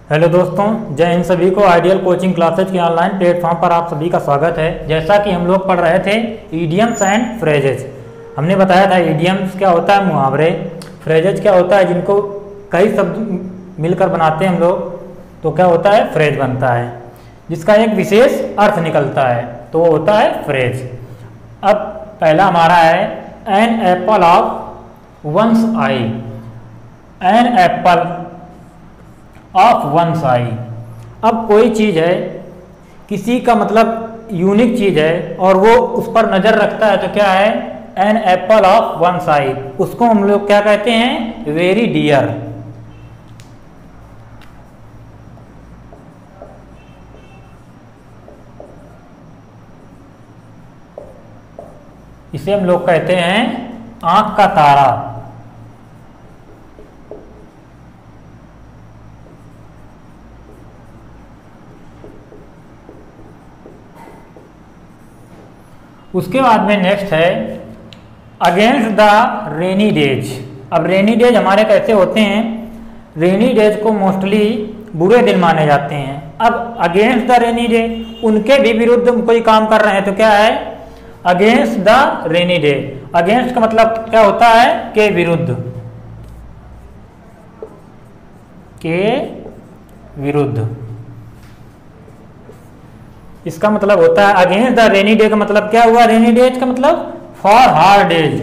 Hello दोस्तों, जय हिंद। सभी को आइडियल कोचिंग क्लासेज के ऑनलाइन प्लेटफॉर्म पर आप सभी का स्वागत है। जैसा कि हम लोग पढ़ रहे थे इडियम्स एंड फ्रेजेज। हमने बताया था इडियम्स क्या होता है, मुहावरे। फ्रेजेज क्या होता है, जिनको कई शब्द मिलकर बनाते हैं हम लोग, तो क्या होता है, फ्रेज बनता है, जिसका एक विशेष अर्थ निकलता है, तो वो होता है फ्रेज। अब पहला हमारा है an apple of one's eye. An apple of one's eye. अब कोई चीज़ है, किसी का मतलब यूनिक चीज़ है और वो उस पर नज़र रखता है, तो क्या है, an apple of one's eye. उसको हम लोग क्या कहते हैं, वेरी डियर। इसे हम लोग कहते हैं आंख का तारा। उसके बाद में नेक्स्ट है अगेंस्ट द रेनी डेज। अब रेनी डेज हमारे कैसे होते हैं, रेनी डेज को मोस्टली बुरे दिन माने जाते हैं। अब अगेंस्ट द रेनी डे, उनके भी विरुद्ध कोई काम कर रहे हैं, तो क्या है, against the rainy day. Against का मतलब क्या होता है, के विरुद्ध, के विरुद्ध। इसका मतलब होता है अगेंस्ट द रेनी डे का मतलब क्या हुआ, रेनी डेज का मतलब for hard days.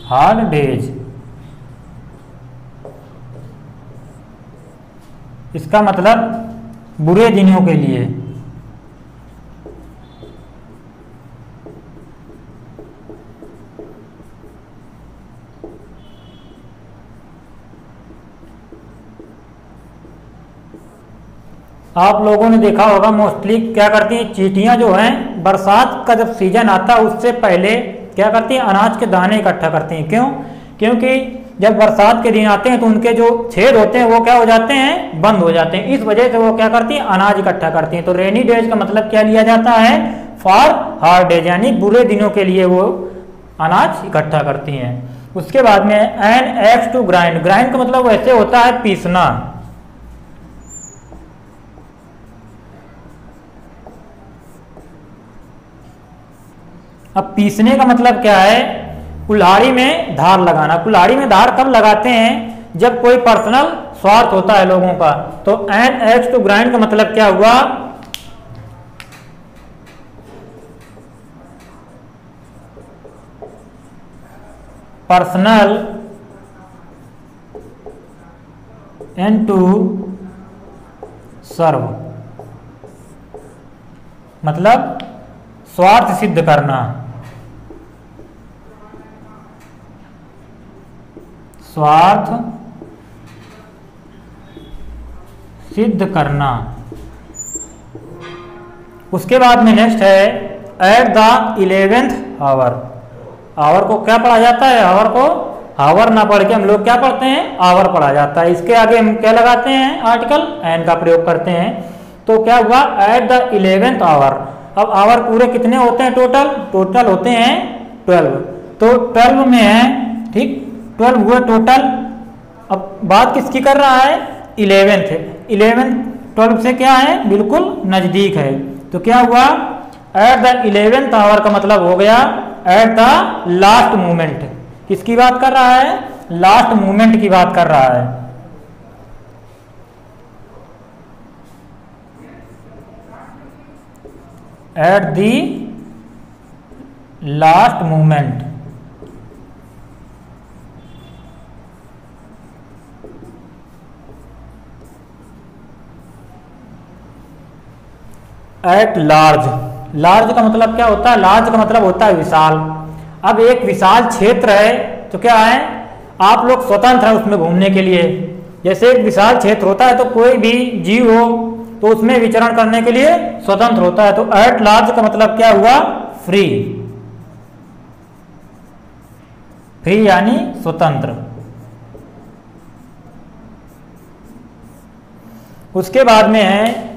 Hard days, इसका मतलब बुरे दिनों के लिए। आप लोगों ने देखा होगा मोस्टली क्या करती हैं चींटियां जो हैं, बरसात का जब सीजन आता है उससे पहले क्या करती हैं, अनाज के दाने इकट्ठा करती हैं। क्यों? क्योंकि जब बरसात के दिन आते हैं तो उनके जो छेद होते हैं वो क्या हो जाते हैं, बंद हो जाते हैं। इस वजह से वो क्या करती हैं, अनाज इकट्ठा करती हैं। तो रेनी डेज का मतलब क्या लिया जाता है, फॉर हार्ड डेज, यानी बुरे दिनों के लिए वो अनाज इकट्ठा करती हैं। उसके बाद में an axe to grind. Grind का मतलब वैसे होता है पीसना। अब पीसने का मतलब क्या है, कुल्हाड़ी में धार लगाना। कुल्हाड़ी में धार कब लगाते हैं, जब कोई पर्सनल स्वार्थ होता है लोगों का। तो एन एक्स टू ग्राइंड का मतलब क्या हुआ, पर्सनल एंड टू सर्व, मतलब स्वार्थ सिद्ध करना। स्वार्थ सिद्ध करना। उसके बाद में नेक्स्ट है at the 11th our. Our को क्या पढ़ा जाता है, आवर को आवर ना पढ़ के हम लोग क्या पढ़ते हैं, आवर पढ़ा जाता है। इसके आगे हम क्या लगाते हैं, आर्टिकल एन का प्रयोग करते हैं। तो क्या हुआ, एट द 11th आवर। अब आवर पूरे कितने होते हैं, टोटल होते हैं 12। तो 12 में है, ठीक, 12 हुए टोटल। अब बात किसकी कर रहा है, 11th है। 11 12 से क्या है, बिल्कुल नजदीक है। तो क्या हुआ, एट द 11th आवर का मतलब हो गया एट द लास्ट मोमेंट। किसकी बात कर रहा है, लास्ट मोमेंट की बात कर रहा है। At the last moment. At large. Large का मतलब क्या होता है, लार्ज का मतलब होता है विशाल। अब एक विशाल क्षेत्र है, तो क्या है, आप लोग स्वतंत्र हैं उसमें घूमने के लिए। जैसे एक विशाल क्षेत्र होता है तो कोई भी जीव हो तो उसमें विचरण करने के लिए स्वतंत्र होता है। तो एट लार्ज का मतलब क्या हुआ, फ्री। फ्री यानी स्वतंत्र। उसके बाद में है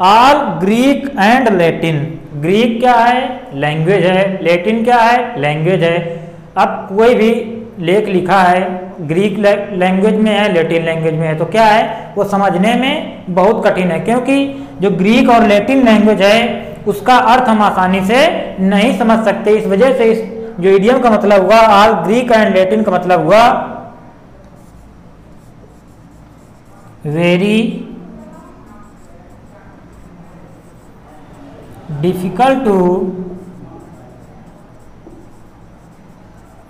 आल ग्रीक एंड लैटिन। ग्रीक क्या है? लैंग्वेज है। लैटिन क्या है? लैंग्वेज है। अब कोई भी लेख लिखा है, ग्रीक लैंग्वेज में है, लैटिन लैंग्वेज में है, तो क्या है वो समझने में बहुत कठिन है, क्योंकि जो ग्रीक और लैटिन लैंग्वेज है उसका अर्थ हम आसानी से नहीं समझ सकते। इस वजह से इस जो इडियम का मतलब हुआ ऑल ग्रीक एंड लैटिन का मतलब हुआ वेरी डिफिकल्ट टू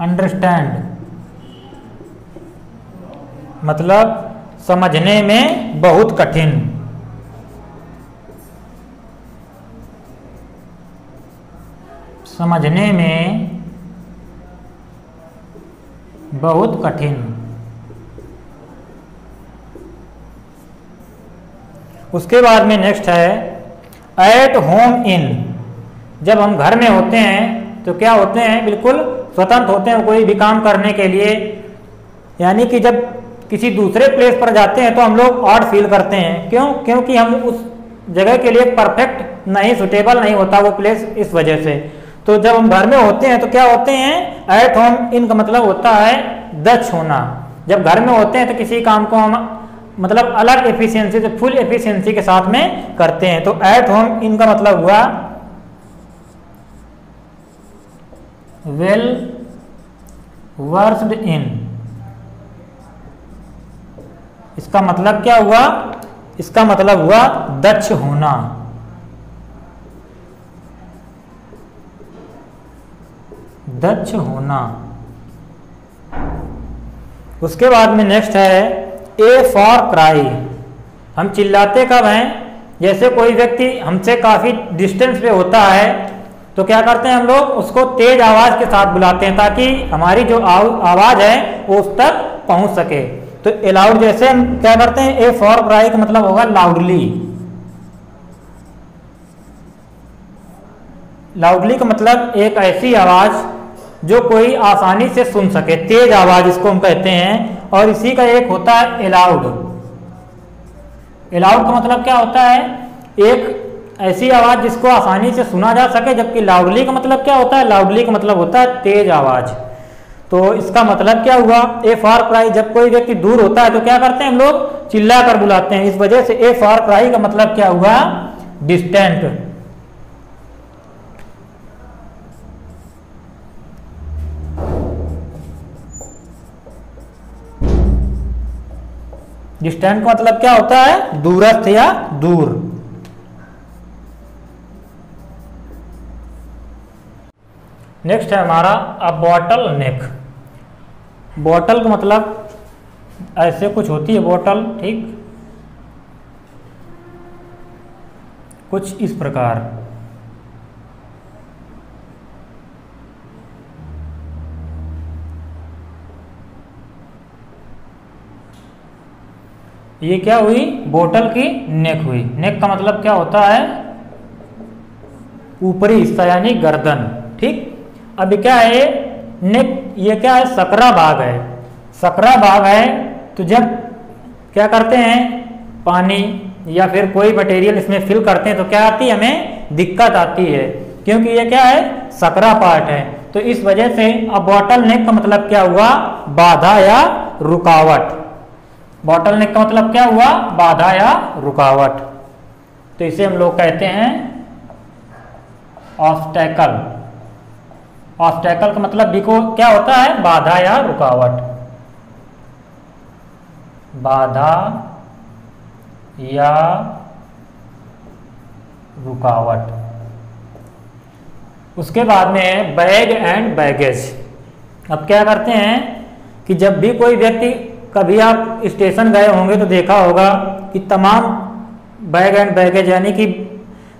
अंडरस्टैंड, मतलब समझने में बहुत कठिन। समझने में बहुत कठिन। उसके बाद में नेक्स्ट है एट होम इन। जब हम घर में होते हैं तो क्या होते हैं, बिल्कुल स्वतंत्र होते हैं कोई भी काम करने के लिए, यानी कि जब किसी दूसरे प्लेस पर जाते हैं तो हम लोग ऑड फील करते हैं। क्यों? क्योंकि हम उस जगह के लिए परफेक्ट नहीं, सुटेबल नहीं होता वो प्लेस, इस वजह से। तो जब हम घर में होते हैं तो क्या होते हैं, एट होम इन का मतलब होता है दक्ष होना। जब घर में होते हैं तो किसी काम को हम मतलब अलग एफिशिएंसी से, फुल एफिशिएंसी के साथ में करते हैं। तो एट होम इन का मतलब हुआ वेल वर्स्ड इन। इसका मतलब क्या हुआ, इसका मतलब हुआ दक्ष होना। दक्ष होना। उसके बाद में नेक्स्ट है ए फॉर क्राई। हम चिल्लाते कब हैं, जैसे कोई व्यक्ति हमसे काफी डिस्टेंस पे होता है तो क्या करते हैं हम लोग उसको तेज आवाज के साथ बुलाते हैं ताकि हमारी जो आवाज है वो उस तक पहुंच सके। तो ए लाउड, जैसे हम क्या करते हैं, ए फॉर क्राई का मतलब होगा लाउडली। लाउडली का मतलब एक ऐसी आवाज जो कोई आसानी से सुन सके, तेज आवाज इसको हम कहते हैं। और इसी का एक होता है एलाउड। एलाउड का मतलब क्या होता है, एक ऐसी आवाज जिसको आसानी से सुना जा सके। जबकि लाउडली का मतलब क्या होता है, लाउडली का मतलब होता है तेज आवाज। तो इसका मतलब क्या हुआ, ए फॉर क्राई, जब कोई व्यक्ति दूर होता है तो क्या करते हैं हम लोग चिल्ला कर बुलाते हैं। इस वजह से ए फॉर क्राई का मतलब क्या हुआ, डिस्टेंट। डिस्टेंट का मतलब क्या होता है, दूरस्थ या दूर। नेक्स्ट है हमारा अ बॉटल नेक। बॉटल का मतलब ऐसे कुछ होती है बॉटल, ठीक, कुछ इस प्रकार। ये क्या हुई, बोतल की नेक हुई। नेक का मतलब क्या होता है, ऊपरी हिस्सा यानी गर्दन, ठीक। अब क्या है नेक, ये क्या है, सकरा भाग है। सकरा भाग है तो जब क्या करते हैं पानी या फिर कोई मटेरियल इसमें फिल करते हैं तो क्या आती है, हमें दिक्कत आती है, क्योंकि ये क्या है, सकरा पार्ट है। तो इस वजह से अब बॉटल नेक का मतलब क्या हुआ, बाधा या रुकावट। बॉटल नेक का मतलब क्या हुआ, बाधा या रुकावट। तो इसे हम लोग कहते हैं ऑब्स्टैकल। ऑब्स्टैकल का मतलब भी को क्या होता है, बाधा या रुकावट। बाधा या रुकावट। उसके बाद में बैग एंड बैगेज। अब क्या करते हैं कि जब भी कोई व्यक्ति, कभी आप स्टेशन गए होंगे तो देखा होगा कि तमाम बैग एंड बैगेज यानी कि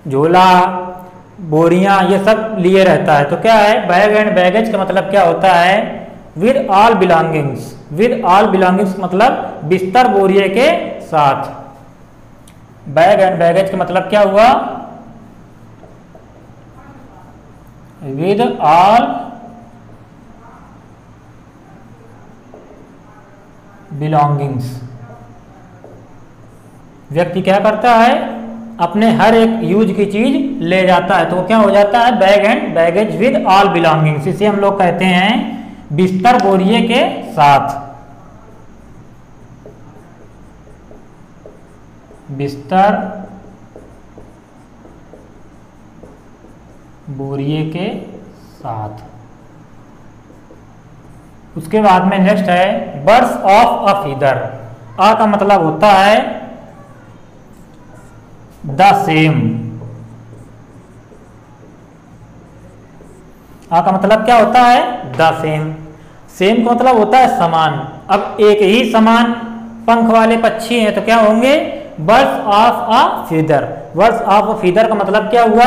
झोला, बोरियां, ये सब लिए रहता है। तो क्या है, बैग एंड बैगेज का मतलब क्या होता है, with all belongings. With all belongings मतलब बिस्तर बोरिये के साथ। बैग एंड बैगेज का मतलब क्या हुआ, विद ऑल बिलोंगिंग्स। व्यक्ति क्या करता है, अपने हर एक यूज की चीज ले जाता है, तो क्या हो जाता है, bag and baggage with all belongings. इसे हम लोग कहते हैं बिस्तर बोरिए के साथ, बिस्तर बोरिए के साथ। उसके बाद में नेक्स्ट है बर्ड्स ऑफ अ फीदर। आ का मतलब होता है द सेम। आ का मतलब क्या होता है? The same. सेम का मतलब होता है समान। अब एक ही समान पंख वाले पक्षी हैं तो क्या होंगे? Birds of a feather. Birds of a feather का मतलब क्या हुआ?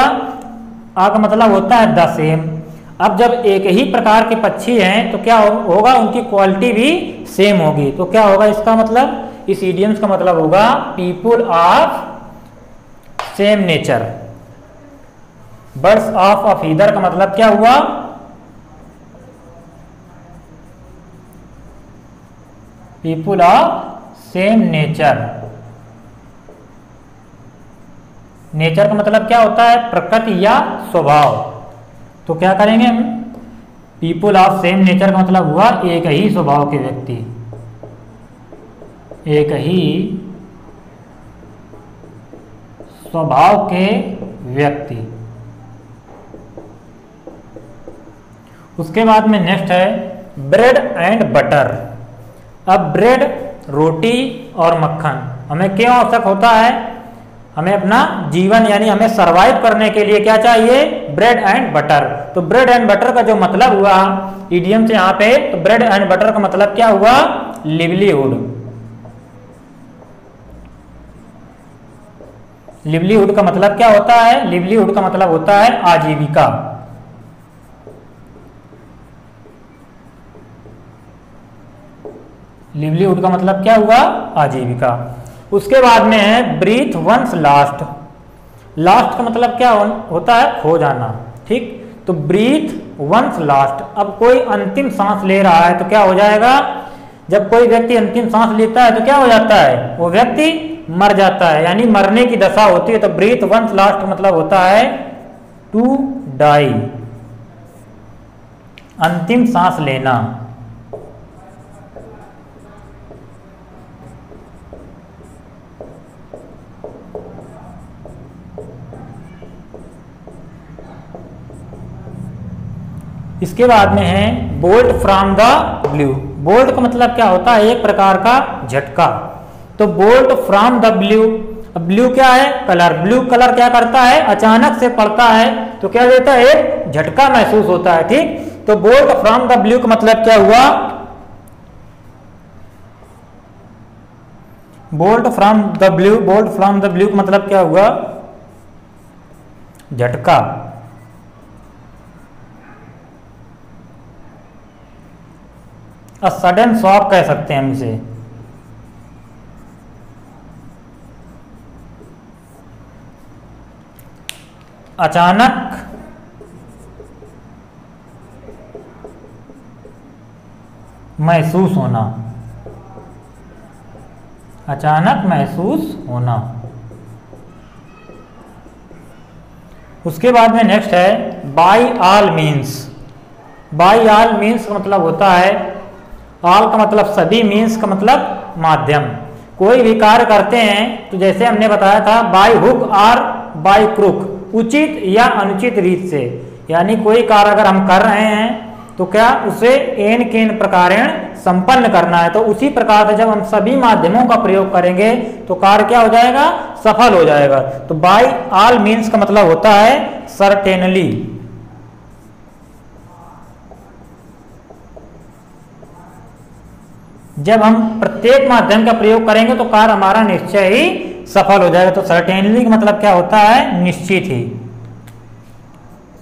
आ का मतलब होता है द सेम। अब जब एक ही प्रकार के पक्षी हैं तो क्या होगा? उनकी क्वालिटी भी सेम होगी। तो क्या होगा इसका मतलब? इस इडियम्स का मतलब होगा people of same nature. Birds of a feather का मतलब क्या हुआ? People of same nature. Nature का मतलब क्या होता है? प्रकृति या स्वभाव। तो क्या करेंगे हम? पीपुल ऑफ सेम नेचर का मतलब हुआ एक ही स्वभाव के व्यक्ति, एक ही स्वभाव के व्यक्ति। उसके बाद में नेक्स्ट है ब्रेड एंड बटर। अब ब्रेड रोटी और मक्खन हमें क्यों आवश्यक होता है? हमें अपना जीवन यानी हमें सरवाइव करने के लिए क्या चाहिए? Bread and butter. तो ब्रेड एंड बटर का जो मतलब हुआ इडियम से यहाँ पे, तो ब्रेड एंड बटर का मतलब क्या हुआ? लिवलीहुड। लिवलीहुड का मतलब क्या होता है? लिवलीहुड का मतलब होता है आजीविका। लिवलीहुड का मतलब क्या हुआ? आजीविका। उसके बाद में है ब्रीथ वंस लास्ट। लास्ट का मतलब क्या होता है? खो जाना। ठीक, तो ब्रीथ वंस लास्ट। अब कोई अंतिम सांस ले रहा है तो क्या हो जाएगा? जब कोई व्यक्ति अंतिम सांस लेता है तो क्या हो जाता है? वो व्यक्ति मर जाता है, यानी मरने की दशा होती है। तो ब्रीथ वंस लास्ट का मतलब होता है टू डाई, अंतिम सांस लेना। इसके बाद में है bolt from the blue. Bolt का मतलब क्या होता है? एक प्रकार का झटका। तो bolt from the blue. Blue क्या है? कलर। ब्लू कलर क्या करता है? अचानक से पड़ता है तो क्या देता है? एक झटका महसूस होता है। ठीक, तो बोल्ट फ्रॉम द ब्लू का मतलब क्या हुआ? Bolt from the blue. Bolt from the blue का मतलब क्या हुआ? झटका। अ सडन शॉक कह सकते हैं हम इसे। अचानक महसूस होना, अचानक महसूस होना। उसके बाद में नेक्स्ट है by all means. By all means का मतलब होता है, ऑल का मतलब सभी, मीन्स का मतलब माध्यम। कोई भी कार्य करते हैं तो जैसे हमने बताया था बाय हुक और बाय क्रुक, उचित या अनुचित रीत से। यानी कोई कार्य अगर हम कर रहे हैं तो क्या उसे एन केन प्रकारेण संपन्न करना है। तो उसी प्रकार से जब हम सभी माध्यमों का प्रयोग करेंगे तो कार्य क्या हो जाएगा? सफल हो जाएगा। तो बाय ऑल मीन्स का मतलब होता है सर्टेनली। जब हम प्रत्येक माध्यम का प्रयोग करेंगे तो कार्य हमारा निश्चय ही सफल हो जाएगा। तो सर्टेनली का मतलब क्या होता है? निश्चित ही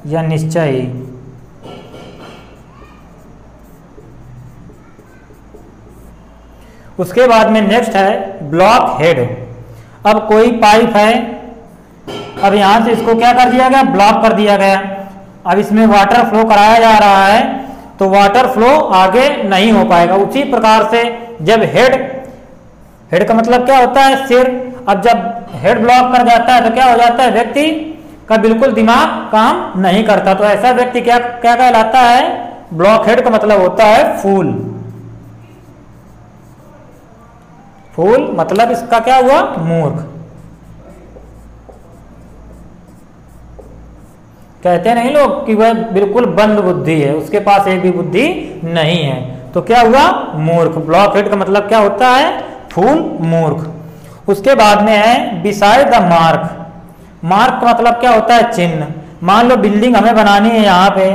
या निश्चय ही। उसके बाद में नेक्स्ट है ब्लॉक हेड। अब कोई पाइप है, अब यहां से इसको क्या कर दिया गया? ब्लॉक कर दिया गया। अब इसमें वाटर फ्लो कराया जा रहा है तो वाटर फ्लो आगे नहीं हो पाएगा। उसी प्रकार से जब हेड का मतलब क्या होता है? सिर। अब जब हेड ब्लॉक कर जाता है तो क्या हो जाता है? व्यक्ति का बिल्कुल दिमाग काम नहीं करता। तो ऐसा व्यक्ति क्या कहलाता है? ब्लॉकहेड का मतलब होता है फूल। फूल मतलब इसका क्या हुआ, मूर्ख। कहते नहीं लोग कि वह बिल्कुल बंद बुद्धि है, उसके पास एक भी बुद्धि नहीं है, तो क्या हुआ, मूर्ख। ब्लॉकहेड का मतलब क्या होता है, फूल, मूर्ख। उसके बाद में है बिसाइड द मार्क। मार्क का मतलब क्या होता है, चिन्ह। मान लो बिल्डिंग हमें बनानी है यहाँ पे,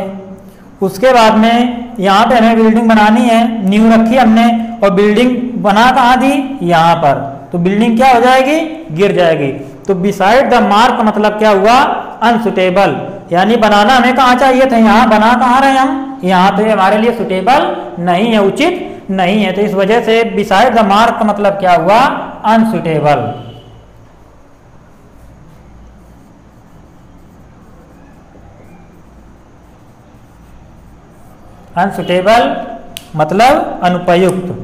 उसके बाद में यहाँ पे हमें बिल्डिंग बनानी है, नींव रखी हमने और बिल्डिंग बना कहाँ दी, यहाँ पर, तो बिल्डिंग क्या हो जाएगी, गिर जाएगी। तो बिसाइड द मार्क का मतलब क्या हुआ, अनसुटेबल, यानी बनाना हमें कहाँ चाहिए था, यहाँ बना कहाँ रहे हम, यहाँ तो हमारे लिए सुटेबल नहीं है, उचित नहीं है। तो इस वजह से बिसाइड द मार्क का मतलब क्या हुआ, अनसुटेबल। अनसुटेबल मतलब अनुपयुक्त।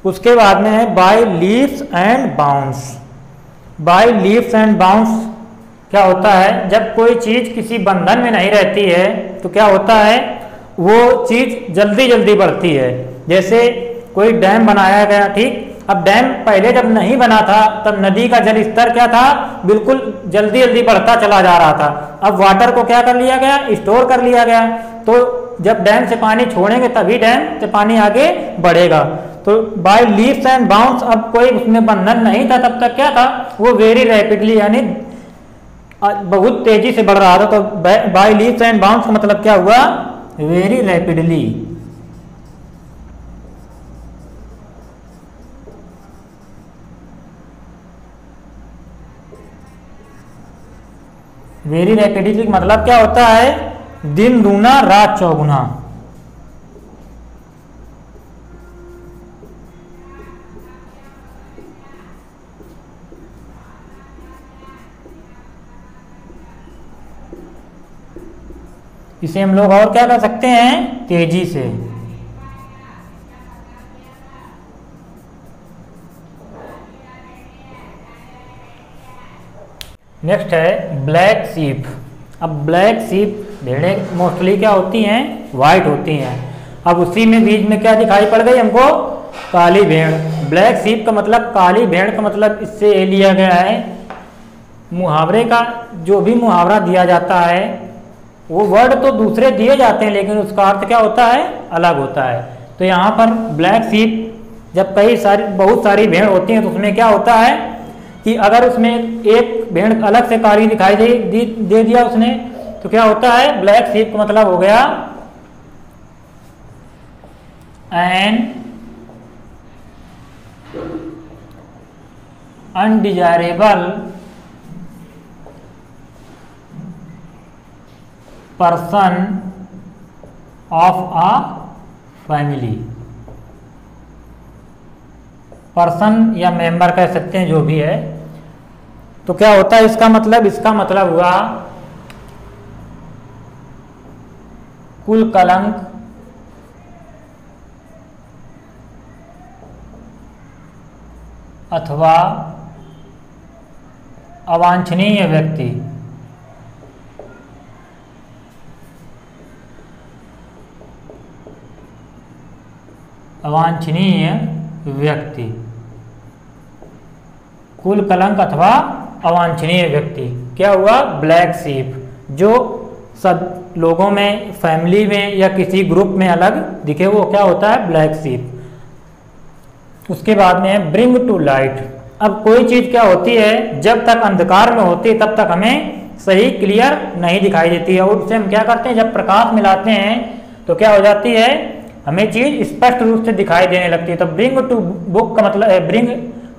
उसके बाद में है by leaves and bounce. By leaves and bounce क्या होता है, जब कोई चीज किसी बंधन में नहीं रहती है तो क्या होता है, वो चीज जल्दी जल्दी बढ़ती है। जैसे कोई डैम बनाया गया, ठीक, अब डैम पहले जब नहीं बना था तब नदी का जल स्तर क्या था, बिल्कुल जल्दी जल्दी बढ़ता चला जा रहा था। अब वाटर को क्या कर लिया गया, स्टोर कर लिया गया। तो जब डैम से पानी छोड़ेंगे तभी डैम से पानी आगे बढ़ेगा। तो बाय लीव्स एंड बाउंस, अब कोई उसमें बंधन नहीं था तब तक क्या था, वो वेरी रैपिडली यानी बहुत तेजी से बढ़ रहा था। तो बाय लीव्स एंड बाउंस का मतलब क्या हुआ, वेरी रैपिडली। वेरी रैपिडली मतलब क्या होता है, दिन दूना रात चौगुना। इसे हम लोग और क्या कर सकते हैं, तेजी से। नेक्स्ट है ब्लैक सीप। अब ब्लैक सीप भेड़ें मोस्टली क्या होती हैं, वाइट होती हैं। अब उसी में बीच में क्या दिखाई पड़ गई हमको, काली भेड़। ब्लैक सीप का मतलब काली भेड़ का मतलब इससे ये लिया गया है, मुहावरे का जो भी मुहावरा दिया जाता है वो वर्ड तो दूसरे दिए जाते हैं लेकिन उसका अर्थ क्या होता है, अलग होता है। तो यहाँ पर ब्लैक सीप, जब बहुत सारी भेड़ होती हैं तो उसमें क्या होता है कि अगर उसमें एक भेड़ अलग से काली दिखाई दे दिया उसने, तो क्या होता है, ब्लैक सीप का मतलब हो गया an undesirable person of a family. Person या मेंबर कह सकते हैं, जो भी है। तो क्या होता है इसका मतलब हुआ कुल कलंक अथवा अवांछनीय व्यक्ति। अवांछनीय व्यक्ति, कुल कलंक अथवा अवांछनीय व्यक्ति। क्या हुआ, ब्लैक सीप, जो सब लोगों में, फैमिली में या किसी ग्रुप में अलग दिखे, वो क्या होता है, ब्लैक सीप। उसके बाद में है ब्रिंग टू लाइट। अब कोई चीज क्या होती है, जब तक अंधकार में होती है तब तक हमें सही क्लियर नहीं दिखाई देती है, और उससे हम क्या करते हैं, जब प्रकाश मिलाते हैं तो क्या हो जाती है, हमें चीज स्पष्ट रूप से दिखाई देने लगती है। तो ब्रिंग टू बुक का मतलब, ब्रिंग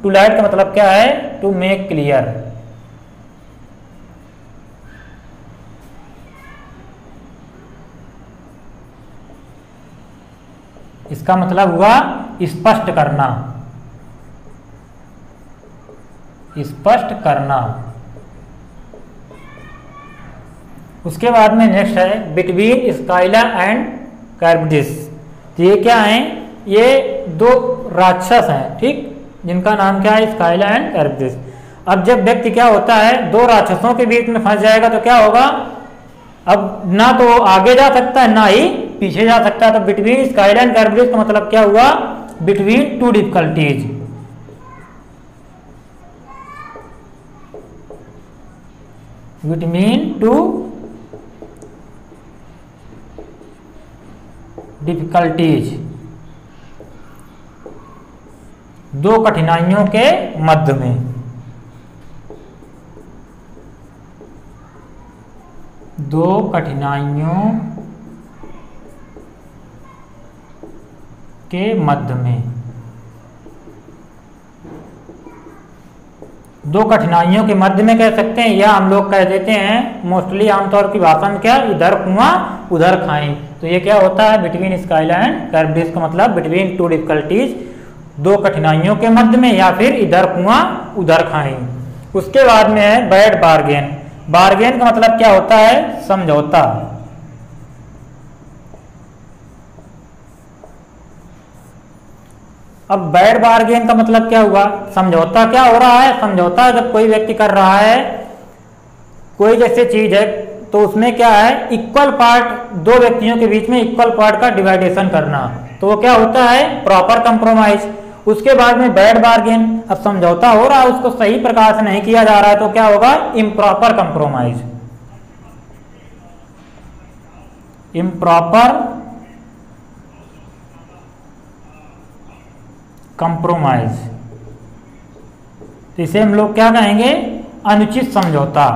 टू लाइट का मतलब क्या है, टू मेक क्लियर। इसका मतलब हुआ स्पष्ट करना, स्पष्ट करना। उसके बाद में नेक्स्ट है बिटवीन स्काइला एंड कैरबिडिस। तो ये क्या हैं, ये दो राक्षस हैं, ठीक, जिनका नाम क्या है, स्काइला एंड कैरबिडिस। अब जब व्यक्ति क्या होता है, दो राक्षसों के बीच में फंस जाएगा तो क्या होगा, अब ना तो आगे जा सकता है ना ही पीछे जा सकता है। तो बिटवीन स्काइला एंड कैरबिडिस का मतलब क्या हुआ, between two difficulties. Between two difficulties, दो कठिनाइयों के मध्य में, दो कठिनाइयों के मध्य में, दो कठिनाइयों के मध्य में कह सकते हैं, या हम लोग कह देते हैं मोस्टली आमतौर की भाषा में क्या, इधर कुआं उधर खाएं। तो ये क्या होता है, बिटवीन स्काइला एंड कैरबिडिस का मतलब बिटवीन टू डिफिकल्टीज, दो कठिनाइयों के मध्य में, या फिर इधर कुआं उधर खाएं। उसके बाद में है बैड बार्गेन। बार्गेन का मतलब क्या होता है, समझौता। अब बैड बार्गेन का मतलब क्या हुआ, समझौता क्या हो रहा है, समझौता जब कोई व्यक्ति कर रहा है कोई जैसे चीज है तो उसमें क्या है, इक्वल पार्ट, दो व्यक्तियों के बीच में इक्वल पार्ट का डिवाइडेशन करना, तो वो क्या होता है, प्रॉपर कंप्रोमाइज। उसके बाद में बैड बार्गेन, अब समझौता हो रहा है उसको सही प्रकार से नहीं किया जा रहा है तो क्या होगा, इम्प्रॉपर कंप्रोमाइज। इम्प्रॉपर कंप्रोमाइज, तो इसे हम लोग क्या कहेंगे, अनुचित समझौता।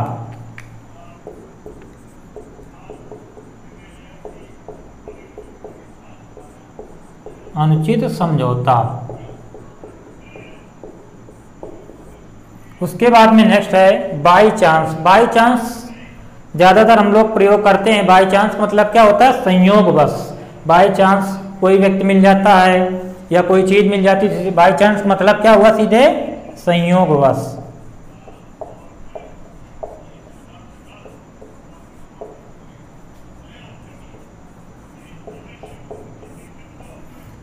अनुचित समझौता। उसके बाद में नेक्स्ट है बाई चांस। बाई चांस ज्यादातर हम लोग प्रयोग करते हैं। बाई चांस मतलब क्या होता है, संयोगवश। बाई चांस कोई व्यक्ति मिल जाता है या कोई चीज मिल जाती है, बाई चांस मतलब क्या हुआ, सीधे संयोगवश।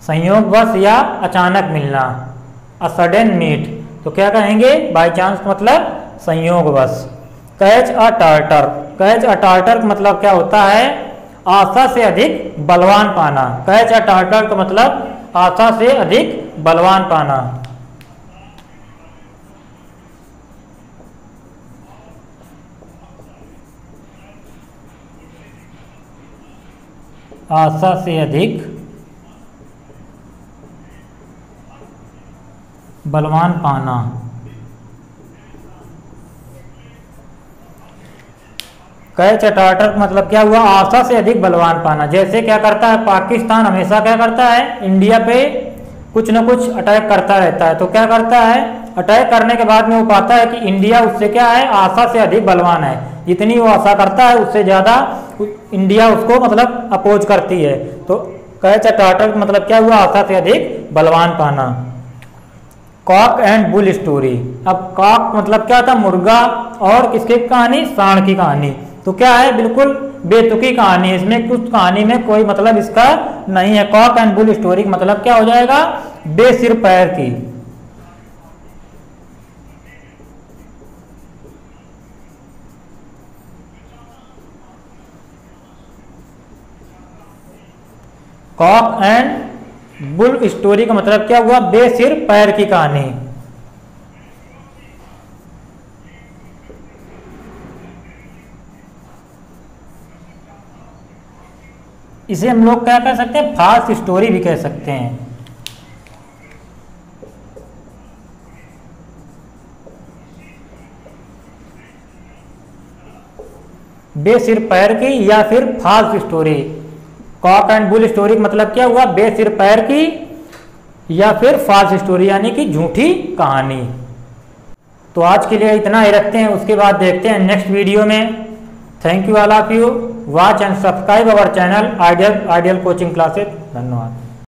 संयोगवश या अचानक मिलना, अ सडन मीट, तो क्या कहेंगे, बाई चांस मतलब संयोगवश। Catch a tartar. Catch a tartar का मतलब क्या होता है, आशा से अधिक बलवान पाना। कैच अ टार्टर का मतलब आशा से अधिक बलवान पाना। आशा से अधिक बलवान पाना। कैच अ टार्टर मतलब क्या हुआ, आशा से अधिक बलवान पाना। जैसे क्या करता है पाकिस्तान, हमेशा क्या करता है, इंडिया पे कुछ न कुछ अटैक करता रहता है। तो क्या करता है, अटैक करने के बाद में वो पाता है कि इंडिया उससे क्या है, आशा से अधिक बलवान है। जितनी वो आशा करता है उससे ज्यादा इंडिया उसको मतलब अपोज करती है। तो कैच अ टार्टर मतलब क्या हुआ, आशा से अधिक बलवान पाना। Kock and bull story. अब कॉक मतलब क्या था, मुर्गा, और किसकी कहानी, सांड की कहानी। तो क्या है, बिल्कुल बेतुकी कहानी, इसमें कुछ कहानी में कोई मतलब इसका नहीं है। कॉक एंड बुल स्टोरी मतलब क्या हो जाएगा, बेसिर पैर की। कॉक एंड बुल स्टोरी का मतलब क्या हुआ, बेसिर पैर की कहानी। इसे हम लोग क्या कह सकते हैं, फॉल्स स्टोरी भी कह सकते हैं। बेसिर पैर की या फिर false story. Cock and bull story का मतलब क्या हुआ, बेसिर पैर की या फिर फॉल्स स्टोरी, यानी कि झूठी कहानी। तो आज के लिए इतना ही रखते हैं, उसके बाद देखते हैं नेक्स्ट वीडियो में। Thank you all of you, watch and subscribe our channel ideal coaching classes. धन्यवाद।